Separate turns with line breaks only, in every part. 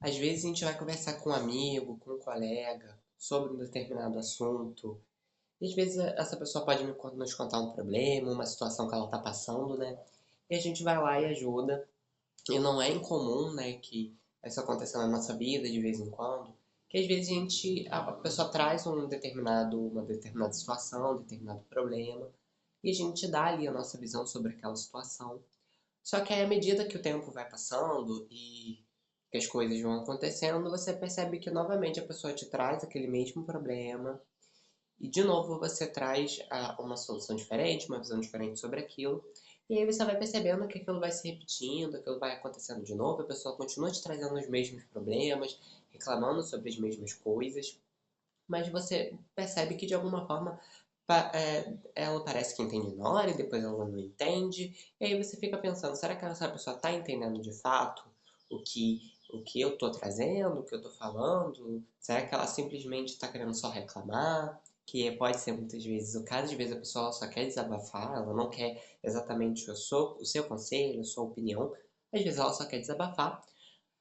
Às vezes a gente vai conversar com um amigo, com um colega, sobre um determinado assunto. E às vezes essa pessoa pode nos contar um problema, uma situação que ela está passando, né? E a gente vai lá e ajuda. E não é incomum, né, que isso aconteça na nossa vida de vez em quando. Que às vezes a pessoa traz uma determinada situação, um determinado problema. E a gente dá ali a nossa visão sobre aquela situação. Só que aí, à medida que o tempo vai passando e que as coisas vão acontecendo, você percebe que novamente a pessoa te traz aquele mesmo problema e de novo você traz uma solução diferente, uma visão diferente sobre aquilo. E aí você vai percebendo que aquilo vai se repetindo, aquilo vai acontecendo de novo, a pessoa continua te trazendo os mesmos problemas, reclamando sobre as mesmas coisas, mas você percebe que de alguma forma ela parece que entende na hora e depois ela não entende. E aí você fica pensando, será que essa pessoa está entendendo de fato o que eu estou trazendo, o que eu estou falando? Será que ela simplesmente está querendo só reclamar? Que pode ser muitas vezes o caso, de vezes a pessoa só quer desabafar, ela não quer exatamente o seu conselho, a sua opinião. Às vezes ela só quer desabafar,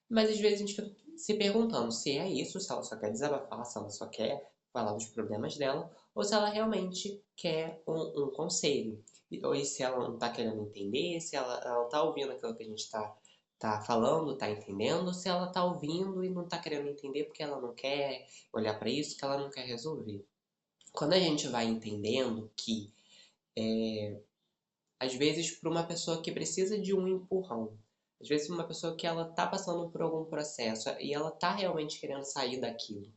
mas às vezes a gente fica se perguntando se é isso, se ela só quer desabafar, se ela só quer falar dos problemas dela, ou se ela realmente quer um conselho. Ou se ela não está querendo entender, se ela tá ouvindo aquilo que a gente tá falando, tá entendendo, ou se ela tá ouvindo e não tá querendo entender porque ela não quer olhar para isso, que ela não quer resolver. Quando a gente vai entendendo que, às vezes, para uma pessoa que precisa de um empurrão, às vezes uma pessoa que ela tá passando por algum processo e ela tá realmente querendo sair daquilo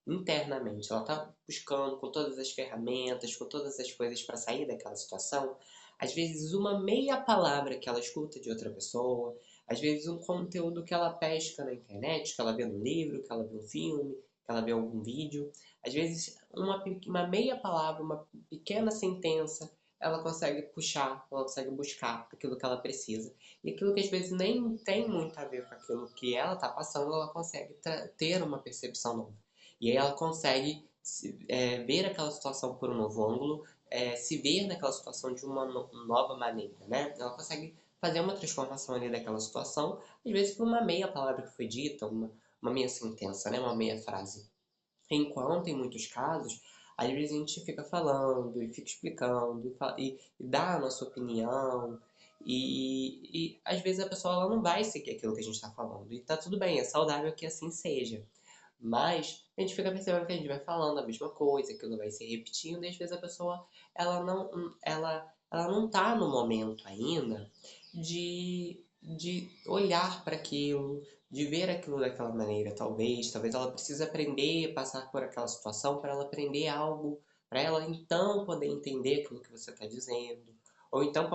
internamente, ela tá buscando com todas as ferramentas, com todas as coisas para sair daquela situação, às vezes uma meia palavra que ela escuta de outra pessoa, às vezes um conteúdo que ela pesca na internet, que ela vê no livro, que ela vê um filme, que ela vê algum vídeo, às vezes uma meia palavra, uma pequena sentença, ela consegue puxar, ela consegue buscar aquilo que ela precisa. E aquilo que às vezes nem tem muito a ver com aquilo que ela está passando, ela consegue ter uma percepção nova. E aí ela consegue ver aquela situação por um novo ângulo, se ver naquela situação de uma nova maneira, né? Ela consegue fazer uma transformação ali daquela situação, às vezes por uma meia palavra que foi dita, uma meia sentença, né? Uma meia frase. Enquanto, em muitos casos, às vezes a gente fica falando e fica explicando e dá a nossa opinião e às vezes a pessoa ela não vai seguir aquilo que a gente está falando. E tá tudo bem, é saudável que assim seja. Mas a gente fica percebendo que a gente vai falando a mesma coisa, aquilo vai se repetindo, e às vezes a pessoa ela não tá no momento ainda de olhar para aquilo, de ver aquilo daquela maneira, talvez ela precise aprender a passar por aquela situação para ela aprender algo, para ela então poder entender aquilo que você está dizendo, ou então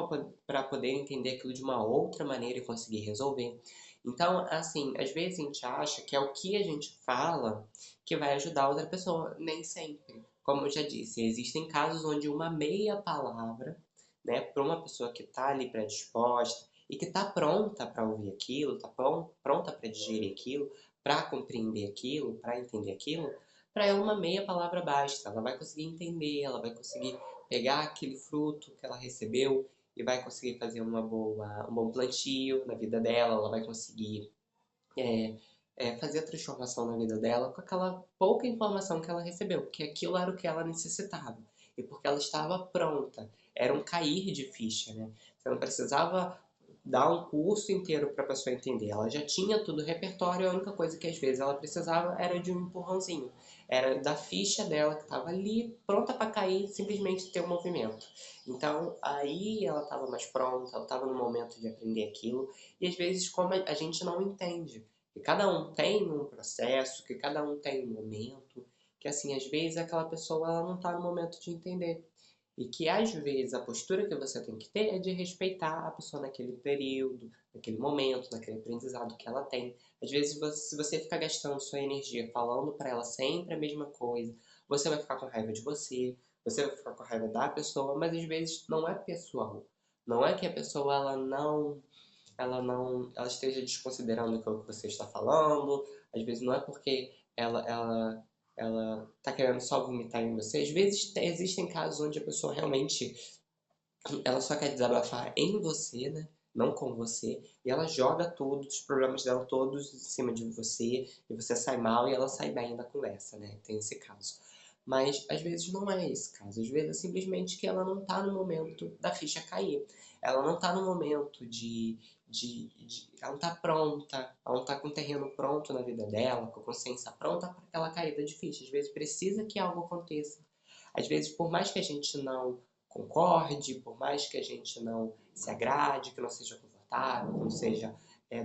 para poder entender aquilo de uma outra maneira e conseguir resolver. Então, assim, às vezes a gente acha que é o que a gente fala que vai ajudar a outra pessoa, nem sempre. Como eu já disse, existem casos onde uma meia palavra, né, para uma pessoa que está ali predisposta e que está pronta para ouvir aquilo, está pronta para digerir aquilo, para compreender aquilo, para entender aquilo, para ela uma meia palavra basta. Ela vai conseguir entender, ela vai conseguir pegar aquele fruto que ela recebeu e vai conseguir fazer um bom plantio na vida dela, ela vai conseguir é, fazer a transformação na vida dela com aquela pouca informação que ela recebeu, porque aquilo era o que ela necessitava e porque ela estava pronta. Era um cair de ficha, né? Você não precisava dar um curso inteiro para a pessoa entender. Ela já tinha tudo o repertório, a única coisa que às vezes ela precisava era de um empurrãozinho. Era da ficha dela que estava ali, pronta para cair, simplesmente ter um movimento. Então, aí ela estava mais pronta, ela estava no momento de aprender aquilo. E às vezes, como a gente não entende, que cada um tem um processo, que cada um tem um momento, que assim, às vezes aquela pessoa ela não está no momento de entender. E que às vezes a postura que você tem que ter é de respeitar a pessoa naquele período, naquele momento, naquele aprendizado que ela tem. Às vezes, se você ficar gastando sua energia falando para ela sempre a mesma coisa, você vai ficar com raiva de você vai ficar com raiva da pessoa, mas às vezes não é pessoal. Não é que a pessoa ela esteja desconsiderando aquilo que você está falando, às vezes não é porque ela está querendo só vomitar em você. Às vezes existem casos onde a pessoa realmente ela só quer desabafar em você, né? não com você, e ela joga tudo, os problemas dela todos em cima de você, e você sai mal e ela sai bem da conversa, né? Tem esse caso. Mas às vezes não é esse caso, às vezes é simplesmente que ela não tá no momento da ficha cair. Ela não tá no momento ela não tá pronta, ela não tá com o terreno pronto na vida dela, com a consciência pronta para aquela caída de ficha. Às vezes precisa que algo aconteça. Às vezes, por mais que a gente não concorde, por mais que a gente não se agrade, que não seja confortável, que não seja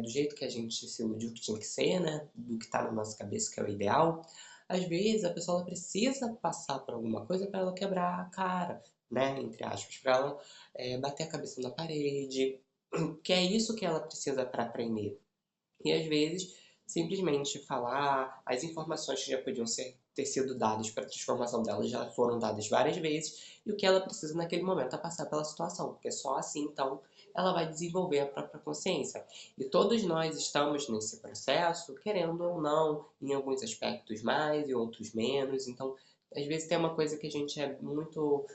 do jeito que a gente se iludiu que tinha que ser, né? Do que tá na nossa cabeça, que é o ideal. Às vezes, a pessoa ela precisa passar por alguma coisa para ela quebrar a cara, né? Entre aspas, para ela bater a cabeça na parede, que é isso que ela precisa para aprender. E às vezes, simplesmente falar as informações que já podiam ter sido dadas para a transformação dela já foram dadas várias vezes, e o que ela precisa naquele momento é passar pela situação, porque só assim, então, ela vai desenvolver a própria consciência. E todos nós estamos nesse processo, querendo ou não, em alguns aspectos mais e outros menos, então, às vezes tem uma coisa que a gente é muito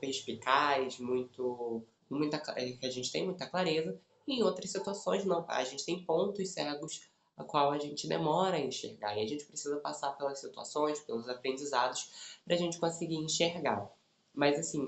perspicaz, que a gente tem muita clareza, e em outras situações não, a gente tem pontos cegos a qual a gente demora a enxergar. E a gente precisa passar pelas situações, pelos aprendizados, para a gente conseguir enxergar. Mas assim,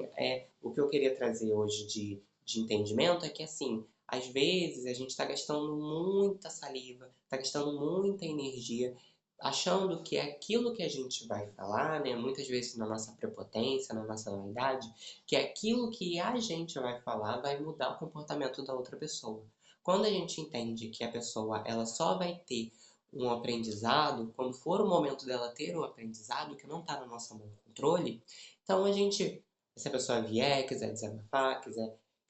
o que eu queria trazer hoje de entendimento é que assim, às vezes a gente está gastando muita saliva, está gastando muita energia, achando que é aquilo que a gente vai falar, né? Muitas vezes na nossa prepotência, na nossa vaidade, que é aquilo que a gente vai falar vai mudar o comportamento da outra pessoa. Quando a gente entende que a pessoa ela só vai ter um aprendizado, quando for o momento dela ter o aprendizado, que não está na nossa mão o controle, então a gente, se a pessoa vier, quiser desabafar,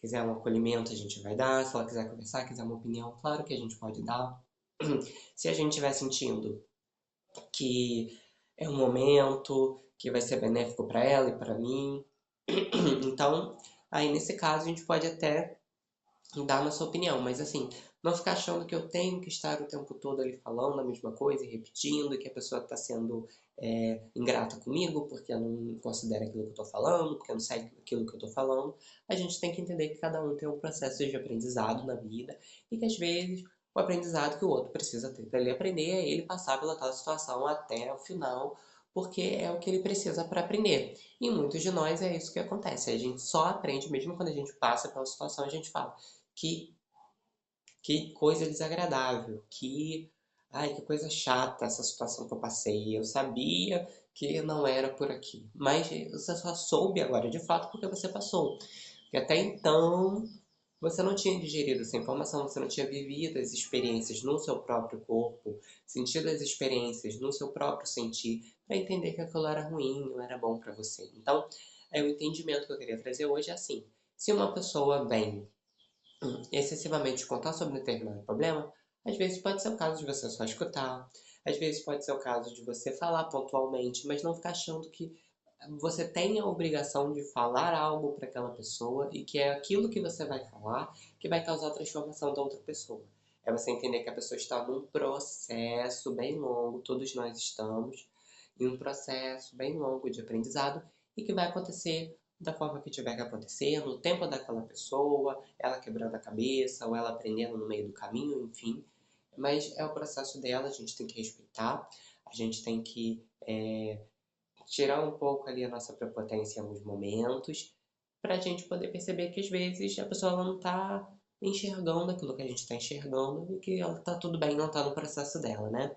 quiser um acolhimento, a gente vai dar. Se ela quiser conversar, quiser uma opinião, claro que a gente pode dar. Se a gente estiver sentindo que é um momento que vai ser benéfico para ela e para mim, então, aí nesse caso a gente pode até dar a nossa opinião, mas assim, não ficar achando que eu tenho que estar o tempo todo ali falando a mesma coisa e repetindo, que a pessoa está sendo ingrata comigo porque não considera aquilo que eu estou falando, porque não segue aquilo que eu estou falando. A gente tem que entender que cada um tem um processo de aprendizado na vida e que às vezes o aprendizado que o outro precisa ter para ele aprender é ele passar pela tal situação até o final, porque é o que ele precisa para aprender. E muitos de nós é isso que acontece. A gente só aprende, mesmo quando a gente passa pela situação, a gente fala que, que coisa desagradável, ai, que coisa chata essa situação que eu passei. Eu sabia que não era por aqui, mas você só soube agora de fato porque você passou. Porque até então você não tinha digerido essa informação, você não tinha vivido as experiências no seu próprio corpo, sentido as experiências no seu próprio sentir, para entender que aquilo era ruim, não era bom para você. Então, o entendimento que eu queria trazer hoje é assim: se uma pessoa vem excessivamente contar sobre um determinado problema, às vezes pode ser o caso de você só escutar, às vezes pode ser o caso de você falar pontualmente, mas não ficar achando que você tem a obrigação de falar algo para aquela pessoa e que é aquilo que você vai falar que vai causar a transformação da outra pessoa. É você entender que a pessoa está num processo bem longo, todos nós estamos em um processo bem longo de aprendizado e que vai acontecer da forma que tiver que acontecer, no tempo daquela pessoa, ela quebrando a cabeça ou ela aprendendo no meio do caminho, enfim. Mas é o processo dela, a gente tem que respeitar, a gente tem que tirar um pouco ali a nossa prepotência em alguns momentos, para a gente poder perceber que às vezes a pessoa ela não está enxergando aquilo que a gente está enxergando e que ela está tudo bem, não está no processo dela, né?